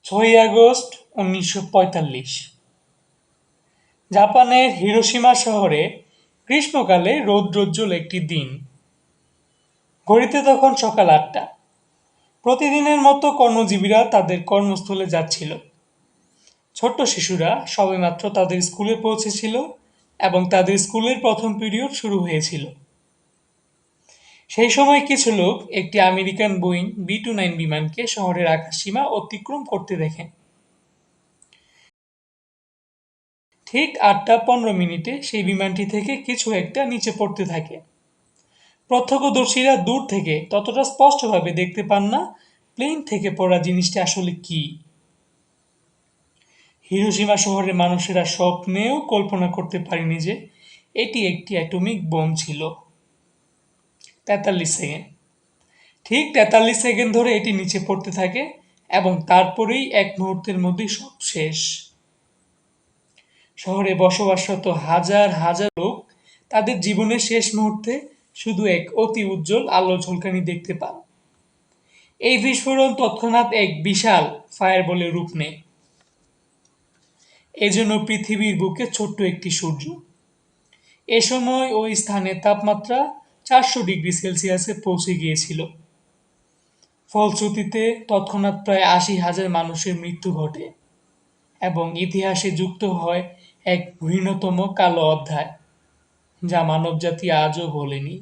6 August 1945। জাপানের Hiroshima শহরে গ্রীষ্মকালে রৌদ্রোজ্জ্বল একটি দিন। ঘড়িতে তখন সকাল 8টা। প্রতিদিনের মতো কর্মজীবীরা তাদের কর্মস্থলে যাচ্ছিল। ছোট্ট শিশুরা সবেমাত্র তাদের স্কুলে পৌঁছেছিল এবং তাদের স্কুলের প্রথম পিরিয়ড শুরু হয়েছিল। সেই সময় কিছু লোক একটি আমেরিকান বোয়িং B-29 বিমানকে শহরের আকাশসীমা অতিক্রম করতে দেখেন। ঠিক 8টা 15 মিনিটে সেই বিমানটি থেকে কিছু একটা নিচে পড়তে থাকে। প্রত্যক্ষদর্শীরা দূর থেকে ততটা স্পষ্টভাবে দেখতে পান না প্লেন থেকে পড়া জিনিসটি আসলে কি। হিরোশিমা শহরের মানুষেরা স্বপ্নেও কল্পনা করতে পারেনি যে এটি একটি অ্যাটমিক বোম ছিল। 43 সেকেন্ড। ঠিক 43 সেকেন্ড ধরে এটি নিচে পড়তে থাকে এবং তারপরেই এক মুহূর্তের মধ্যেই সব শেষ। শহরে বসবাসরত হাজার হাজার লোক তাদের জীবনের শেষ মুহূর্তে শুধু এক অতি উজ্জ্বল আলো ঝলকানি দেখতে পান। এই বিস্ফোরণ তৎক্ষণাৎ এক বিশাল ফায়ারবলের রূপ নেয়। এজন্য পৃথিবীর বুকে ছোট্ট একটি সূর্য। এ সময় ওই স্থানের তাপমাত্রা 400 ডিগ্রি সেলসিয়াসে পৌঁছে গিয়েছিল। ফলশ্রুতিতে তৎক্ষণাৎ প্রায় 80,000 মানুষের মৃত্যু ঘটে এবং ইতিহাসে যুক্ত হয় এক ঘৃণ্যতম কালো অধ্যায়, যা মানবজাতি আজও ভোলেনি।